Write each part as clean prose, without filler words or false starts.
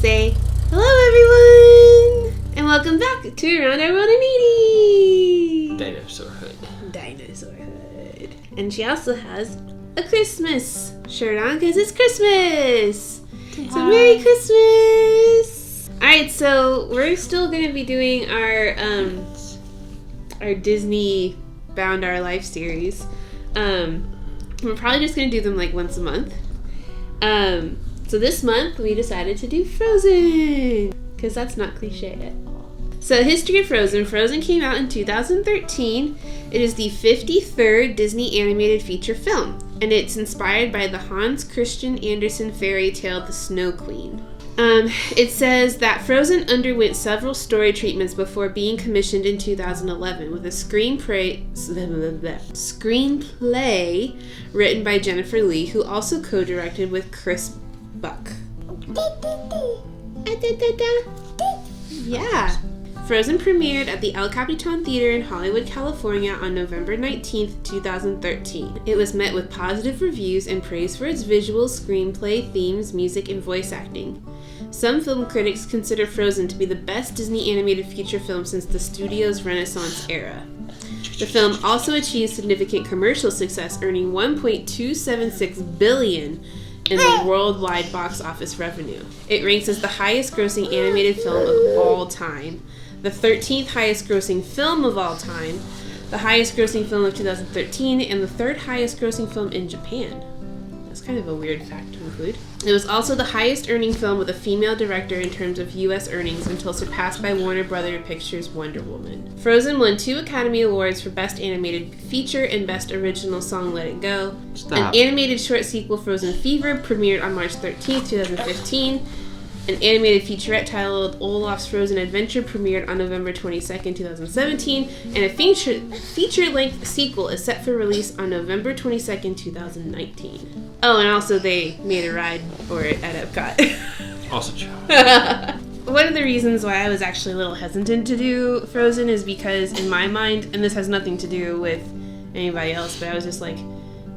say hello everyone and welcome back to Around Our World in 80 Dinosaurhood. And she also has a Christmas shirt on because it's Christmas. So Merry Christmas. Alright, so we're still going to be doing our Disney Bound Our Life series. We're probably just going to do them like once a month. So this month we decided to do Frozen because that's not cliche at all. So history of Frozen. Frozen came out in 2013. It is the 53rd Disney animated feature film, and it's inspired by the Hans Christian Andersen fairy tale The Snow Queen. It says that Frozen underwent several story treatments before being commissioned in 2011 with a screenplay written by Jennifer Lee, who also co-directed with Chris Buck. Yeah. Frozen premiered at the El Capitan Theater in Hollywood, California on November 19th, 2013. It was met with positive reviews and praise for its visuals, screenplay, themes, music, and voice acting. Some film critics consider Frozen to be the best Disney animated feature film since the studio's Renaissance era. The film also achieved significant commercial success, earning $1.276 billion in the worldwide box office revenue. It ranks as the highest grossing animated film of all time, the 13th highest grossing film of all time, the highest grossing film of 2013, and the third highest grossing film in Japan. That's kind of a weird fact to include. It was also the highest earning film with a female director in terms of U.S. earnings until surpassed by Warner Bros. Pictures' Wonder Woman. Frozen won 2 Academy Awards for Best Animated Feature and Best Original Song Let It Go. An animated short sequel, Frozen Fever, premiered on March 13th, 2015. An animated featurette titled Olaf's Frozen Adventure premiered on November 22nd, 2017, and a feature-length sequel is set for release on November 22nd, 2019. Oh, and also they made a ride for it at Epcot. Also true. One of the reasons why I was actually a little hesitant to do Frozen is because in my mind, and this has nothing to do with anybody else, but I was just like,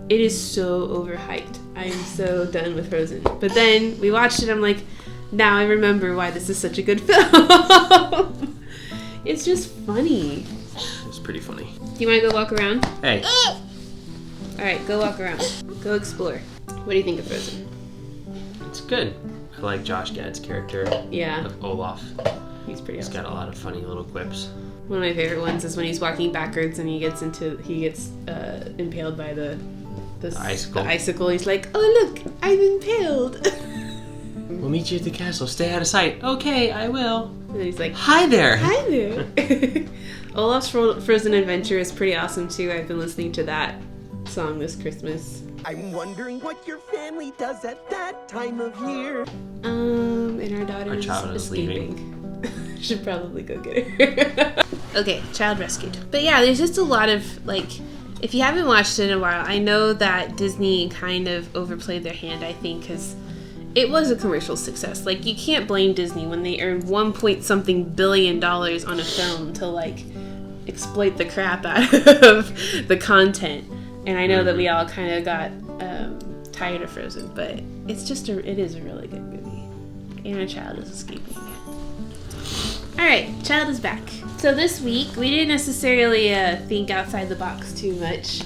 it is so overhyped. I am so done with Frozen. But then we watched it, I'm like, now I remember why this is such a good film. It's just funny. It's pretty funny. Do you want to go walk around? Hey. Alright, go walk around. Go explore. What do you think of Frozen? It's good. I like Josh Gad's character of Olaf. He's pretty awesome. He's got a lot of funny little quips. One of my favorite ones is when he's walking backwards and he gets impaled by the icicle. He's like, oh look, I'm impaled. We'll meet you at the castle. Stay out of sight. Okay, I will. And then he's like, hi there. Hi there. Olaf's Frozen Adventure is pretty awesome too. I've been listening to that song this Christmas. I'm wondering what your family does at that time of year. And our daughter is escaping. Should probably go get her. Okay, child rescued. But yeah, there's just a lot of, like, if you haven't watched it in a while, I know that Disney kind of overplayed their hand, I think, because it was a commercial success. Like, you can't blame Disney when they earned $1.something billion on a film to, like, exploit the crap out of the content. And I know that we all kind of got tired of Frozen, but it is a really good movie. And a child is escaping. Alright, child is back. So this week, we didn't necessarily think outside the box too much.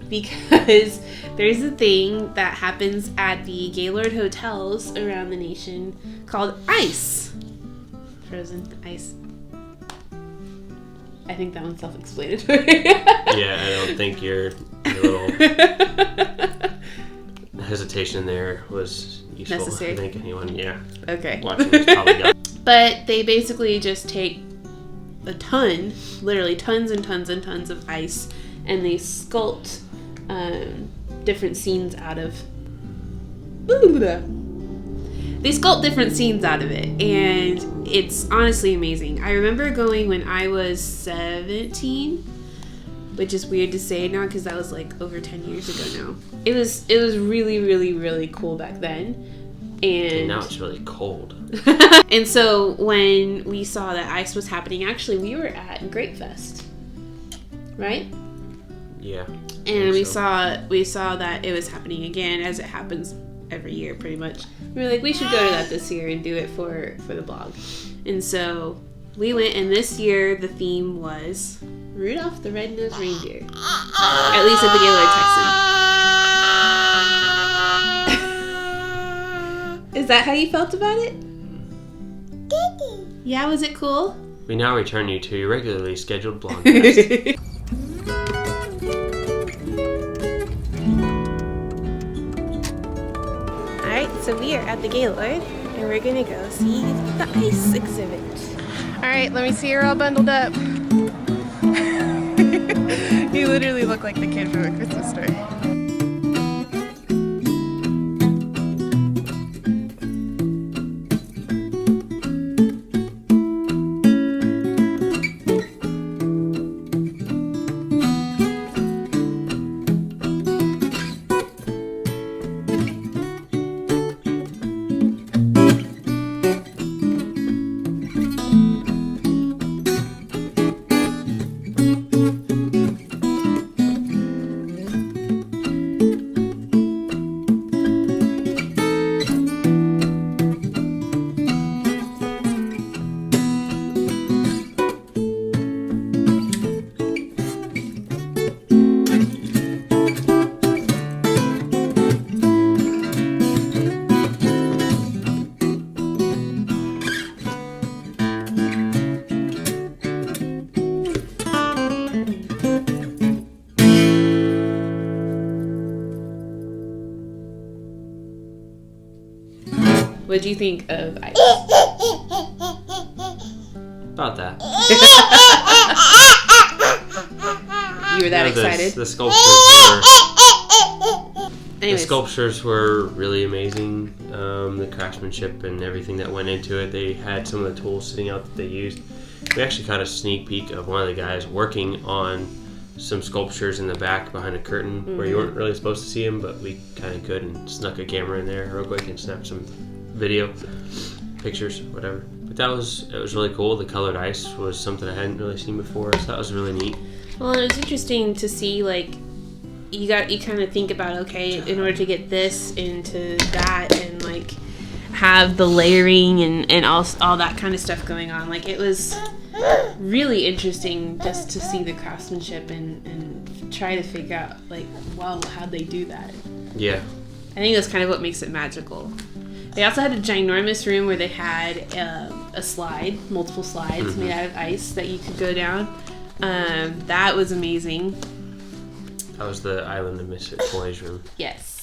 Because there's a thing that happens at the Gaylord hotels around the nation called ICE. Frozen ice. I think that one's self-explanatory. Yeah, I don't think your little hesitation there was useful. Necessary. I think anyone, Okay. watching this probably got. But they basically just take a ton, literally tons and tons and tons of ice, and they sculpt different scenes out of it, and it's honestly amazing. I remember going when I was 17, which is weird to say now because that was like over 10 years ago now. It was really, really, really cool back then. And now it's really cold. And so when we saw that ice was happening, actually we were at Great Fest, right? Yeah. And we saw that it was happening again, as it happens every year pretty much. We were like, we should go to that this year and do it for the blog. And so we went, and this year the theme was Rudolph the Red-Nosed Reindeer. At least at the Gaylord Texan. Is that how you felt about it? Yeah, was it cool? We now return you to your regularly scheduled blogcast. Alright, so we are at the Gaylord, and we're gonna go see the ice exhibit. Alright, let me see you're all bundled up. You literally look like the kid from A Christmas Story. What do you think of ice? About that. You were that excited? The sculptures were really amazing. The craftsmanship and everything that went into it. They had some of the tools sitting out that they used. We actually caught a sneak peek of one of the guys working on some sculptures in the back behind a curtain where you weren't really supposed to see him, but we kind of could, and snuck a camera in there real quick and snapped some video, pictures, whatever. But it was really cool. The colored ice was something I hadn't really seen before, so that was really neat. Well, and it's interesting to see, like, you kind of think about, okay, in order to get this into that and like have the layering and all that kind of stuff going on, like, it was really interesting just to see the craftsmanship and try to figure out, like, wow, how'd they do that? Yeah. I think that's kind of what makes it magical. They also had a ginormous room where they had a slide, multiple slides made out of ice that you could go down. That was amazing. That was the Island of Misfit Toys room. Yes.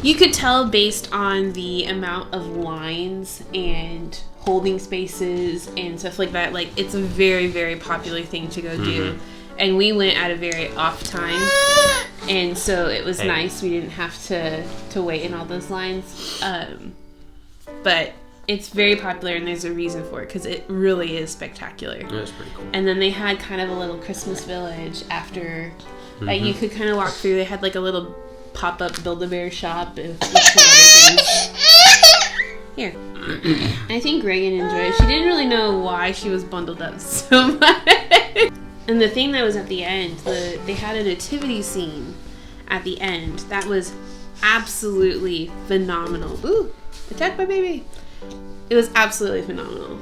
You could tell based on the amount of lines and holding spaces and stuff like that, like, it's a very, very popular thing to go do. And we went at a very off time, and so it was nice. We didn't have to wait in all those lines. But it's very popular, and there's a reason for it, because it really is spectacular. It was pretty cool. And then they had kind of a little Christmas village after that you could kind of walk through. They had like a little pop-up Build-A-Bear shop with some other things. Here. I think Reagan enjoyed it. She didn't really know why she was bundled up so much. And the thing that was at the end, they had a nativity scene at the end that was absolutely phenomenal. Ooh, attacked by baby. It was absolutely phenomenal.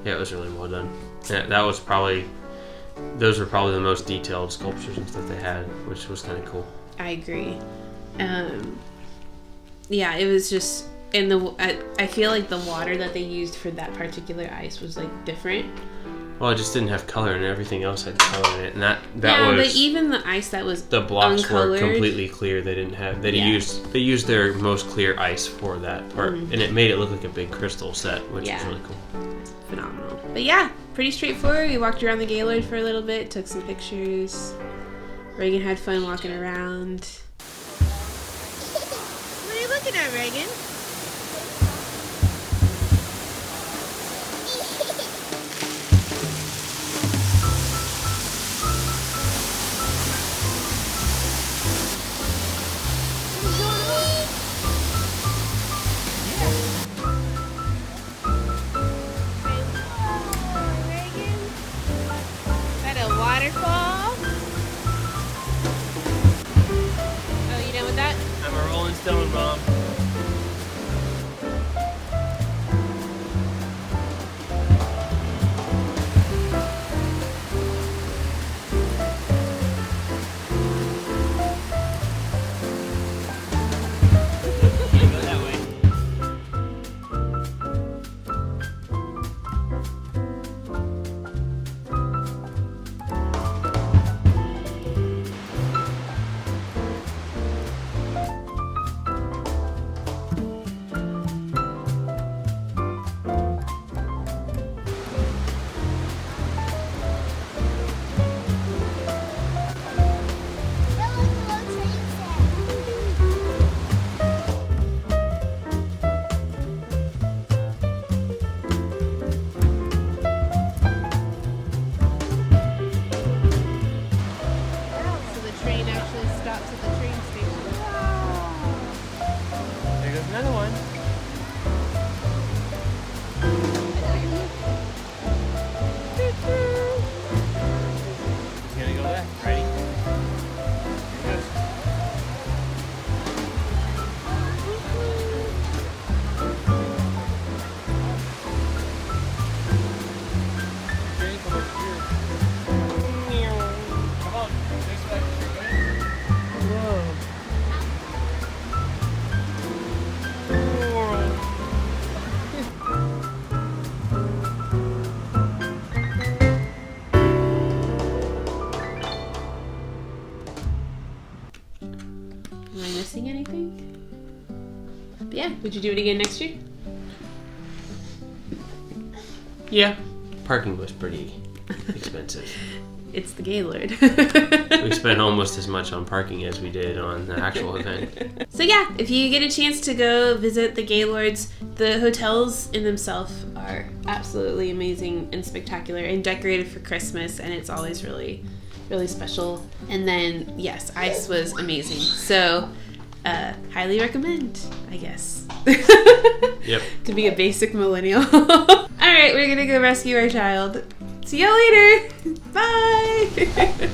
Yeah, it was really well done. Yeah, those were probably the most detailed sculptures and stuff they had, which was kind of cool. I agree. Yeah, it was just, and I feel like the water that they used for that particular ice was like different. Well, it just didn't have color, and everything else had color in it, and that yeah, was. But even the ice that was the blocks uncolored, were completely clear. They didn't have. They used their most clear ice for that part, and it made it look like a big crystal set, which was really cool. Phenomenal. But yeah, pretty straightforward. We walked around the Gaylord for a little bit, took some pictures. Reagan had fun walking around. What are you looking at, Reagan? Would you do it again next year? Yeah. Parking was pretty expensive. It's the Gaylord. We spent almost as much on parking as we did on the actual event. So yeah, if you get a chance to go visit the Gaylords, the hotels in themselves are absolutely amazing and spectacular and decorated for Christmas, and it's always really, really special. And then, yes, ice was amazing. So, highly recommend, I guess. Yep. To be a basic millennial. All right, we're gonna go rescue our child. See y'all later. Bye.